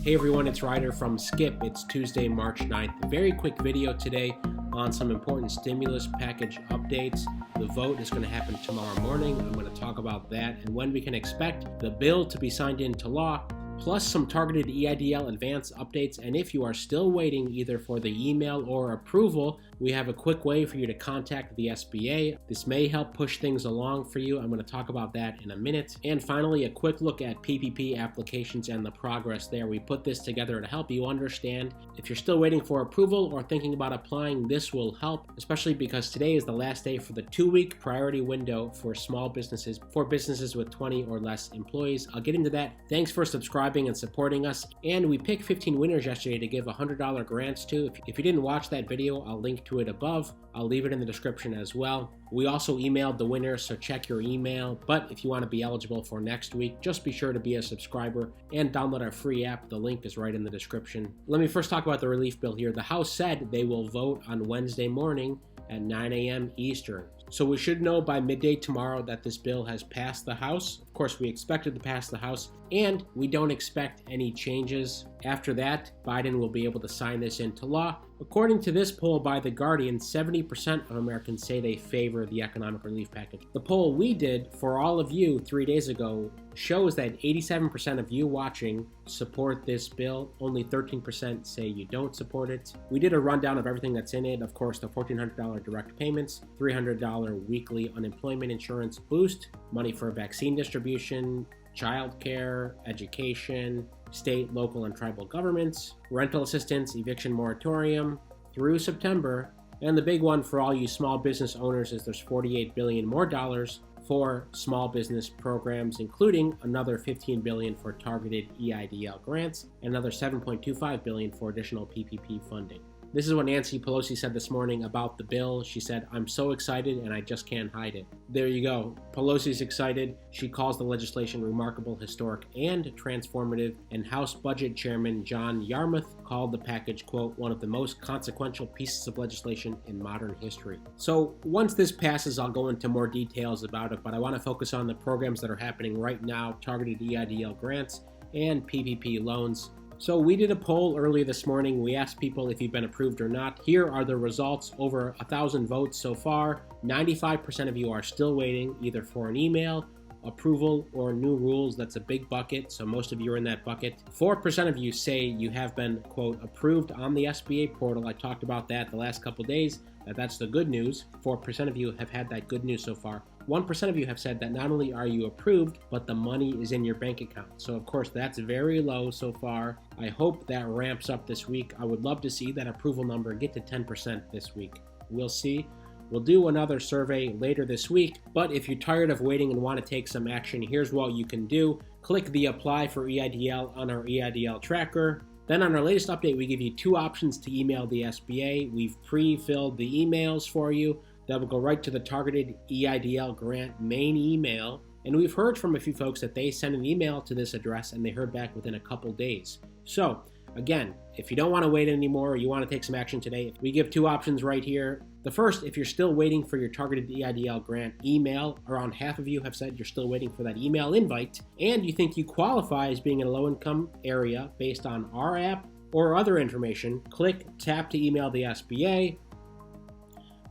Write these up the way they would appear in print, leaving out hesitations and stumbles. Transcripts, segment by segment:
Hey everyone, it's Ryder from Skip. It's Tuesday, March 9th. Very quick video today on some important stimulus package updates. The vote is going to happen tomorrow morning. I'm going to talk about that and when we can expect the bill to be signed into law, plus some targeted EIDL advance updates. And if you are still waiting either for the email or approval, we have a quick way for you to contact the SBA. This may help push things along for you. I'm going to talk about that in a minute. And finally, a quick look at PPP applications and the progress there. We put this together to help you understand. If you're still waiting for approval or thinking about applying, this will help, especially because today is the last day for the 2-week priority window for small businesses, for businesses with 20 or less employees. I'll get into that. Thanks for subscribing and supporting us. And we picked 15 winners yesterday to give $100 grants to. If you didn't watch that video, I'll link to it above. I'll leave it in the description as well. We also emailed the winners, so check your email. But if you want to be eligible for next week, just be sure to be a subscriber and download our free app. The link is right in the description. Let me first talk about the relief bill here. The House said they will vote on Wednesday morning at 9 a.m. Eastern. So we should know by midday tomorrow that this bill has passed the House. Of course, we expected to pass the House, and we don't expect any changes. After that, Biden will be able to sign this into law. According to this poll by The Guardian, 70% of Americans say they favor the economic relief package. The poll we did for all of you 3 days ago shows that 87% of you watching support this bill. Only 13% say you don't support it. We did a rundown of everything that's in it. Of course, the $1,400 direct payments, $300 weekly unemployment insurance boost, money for vaccine distribution, childcare, education, state, local, and tribal governments, rental assistance, eviction moratorium through September, and the big one for all you small business owners is there's $48 billion more dollars for small business programs, including another $15 billion for targeted EIDL grants and another $7.25 billion for additional PPP funding. This is what Nancy Pelosi said this morning about the bill. She said, "I'm so excited and I just can't hide it." There you go. Pelosi's excited. She calls the legislation remarkable, historic, and transformative. And House Budget Chairman John Yarmuth called the package, quote, "one of the most consequential pieces of legislation in modern history." So once this passes, I'll go into more details about it, but I want to focus on the programs that are happening right now, targeted EIDL grants and PPP loans. So we did a poll earlier this morning. We asked people if you've been approved or not. Here are the results. Over 1,000 votes so far. 95% of you are still waiting either for an email, approval, or new rules. That's a big bucket, so most of you are in that bucket. 4% of you say you have been, quote, approved on the SBA portal. I talked about that the last couple days. That's the good news. 4% of you have had that good news so far. 1% of you have said that not only are you approved, but the money is in your bank account. So of course, that's very low so far. I hope that ramps up this week. I would love to see that approval number get to 10% this week. We'll see. We'll do another survey later this week, but if you're tired of waiting and want to take some action, here's what you can do. Click the Apply for EIDL on our EIDL tracker. Then on our latest update, we give you 2 options to email the SBA. We've pre-filled the emails for you. That will go right to the targeted EIDL grant main email. And we've heard from a few folks that they sent an email to this address and they heard back within a couple days. So again, if you don't want to wait anymore, or you want to take some action today, we give 2 options right here. The first, if you're still waiting for your targeted EIDL grant email, around half of you have said you're still waiting for that email invite, and you think you qualify as being in a low-income area based on our app or other information, click Tap to email the SBA.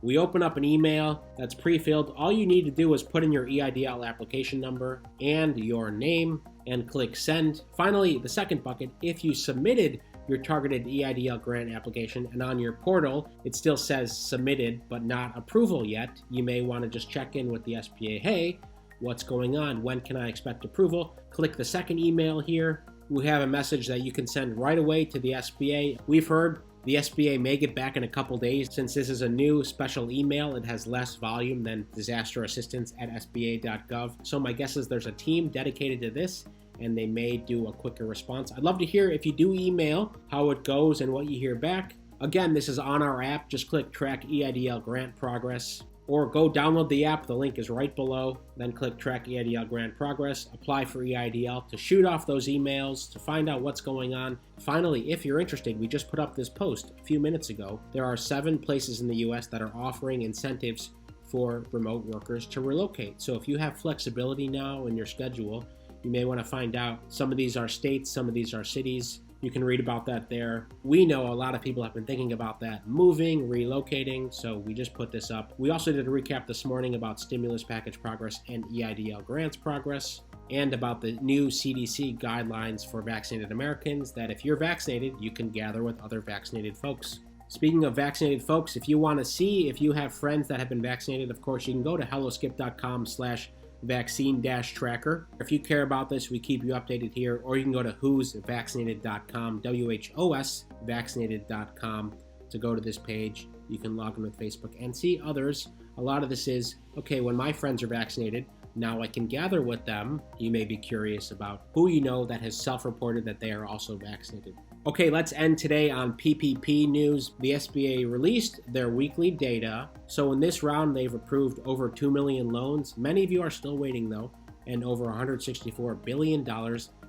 We open up an email that's pre-filled. All you need to do is put in your EIDL application number and your name and click send. Finally, the second bucket, if you submitted your targeted EIDL grant application and on your portal, it still says submitted but not approval yet, you may want to just check in with the SBA. Hey, what's going on? When can I expect approval? Click the second email here. We have a message that you can send right away to the SBA. We've heard the SBA may get back in a couple days. Since this is a new special email, it has less volume than disaster assistance at sba.gov. So my guess is there's a team dedicated to this and they may do a quicker response. I'd love to hear if you do email, how it goes and what you hear back. Again, this is on our app. Just click Track EIDL Grant Progress or go download the app. The link is right below. Then click Track EIDL Grant Progress, apply for EIDL to shoot off those emails, to find out what's going on. Finally, if you're interested, we just put up this post a few minutes ago. There are 7 places in the US that are offering incentives for remote workers to relocate. So if you have flexibility now in your schedule, you may want to find out. Some of these are states, some of these are cities. You can read about that there. We know a lot of people have been thinking about that, moving, relocating, so we just put this up. We also did a recap this morning about stimulus package progress and EIDL grants progress, and about the new CDC guidelines for vaccinated Americans, that if you're vaccinated, you can gather with other vaccinated folks. Speaking of vaccinated folks, if you want to see if you have friends that have been vaccinated, of course, you can go to helloskip.com/vaccine-tracker. If you care about this, we keep you updated here, or you can go to whosvaccinated.com, WHOS vaccinated.com to go to this page. You can log in with Facebook and see others. A lot of this is, okay, when my friends are vaccinated, now I can gather with them. You may be curious about who you know that has self-reported that they are also vaccinated. Okay, let's end today on PPP news. The SBA released their weekly data. So in this round, they've approved over 2 million loans. Many of you are still waiting though, and over $164 billion.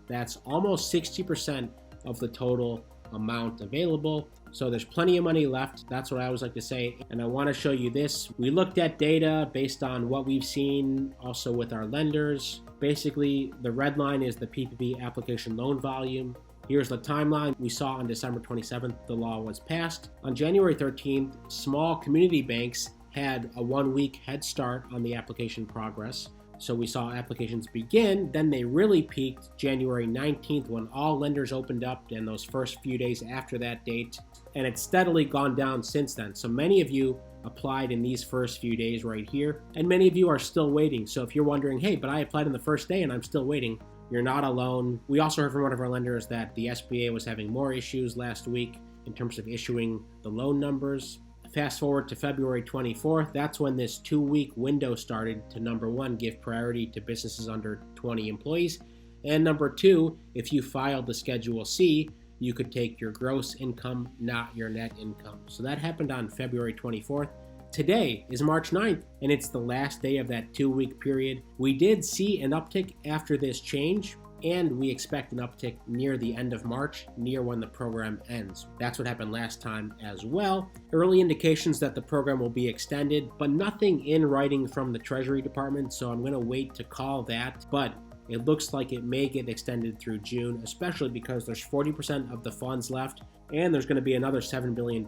That's almost 60% of the total amount available. So there's plenty of money left. That's what I always like to say. And I want to show you this. We looked at data based on what we've seen also with our lenders. Basically, the red line is the PPP application loan volume. Here's the timeline. We saw on December 27th, the law was passed. On January 13th, small community banks had a 1-week head start on the application progress. So we saw applications begin, then they really peaked January 19th when all lenders opened up, and those first few days after that date, and it's steadily gone down since then. So many of you applied in these first few days right here, and many of you are still waiting. So if you're wondering, hey, but I applied on the first day and I'm still waiting, you're not alone. We also heard from one of our lenders that the SBA was having more issues last week in terms of issuing the loan numbers. Fast forward to February 24th, that's when this 2-week window started to, number one, give priority to businesses under 20 employees, and number two, if you filed the Schedule C, you could take your gross income, not your net income. So that happened on February 24th. Today is March 9th, and it's the last day of that 2-week period. We did see an uptick after this change, and we expect an uptick near the end of March, near when the program ends. That's what happened last time as well. Early indications that the program will be extended, but nothing in writing from the Treasury Department, so I'm going to wait to call that. But it looks like it may get extended through June, especially because there's 40% of the funds left, and there's going to be another $7 billion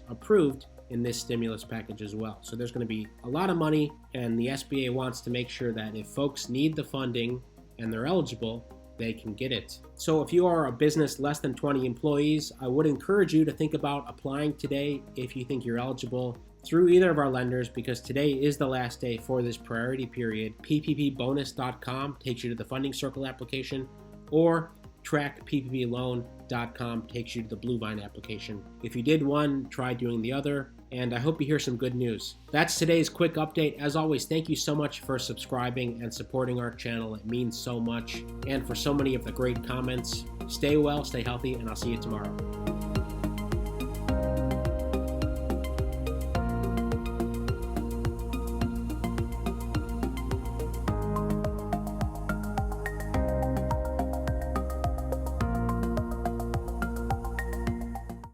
approved in this stimulus package as well. So there's going to be a lot of money, and the SBA wants to make sure that if folks need the funding and they're eligible, they can get it. So if you are a business less than 20 employees, I would encourage you to think about applying today if you think you're eligible through either of our lenders, because today is the last day for this priority period. PPPbonus.com takes you to the funding circle application, or trackpploan.com takes you to the Blue Vine application. If you did one, try doing the other, and I hope you hear some good news. That's today's quick update. As always, thank you so much for subscribing and supporting our channel. It means so much, and for so many of the great comments. Stay well, stay healthy, and I'll see you tomorrow.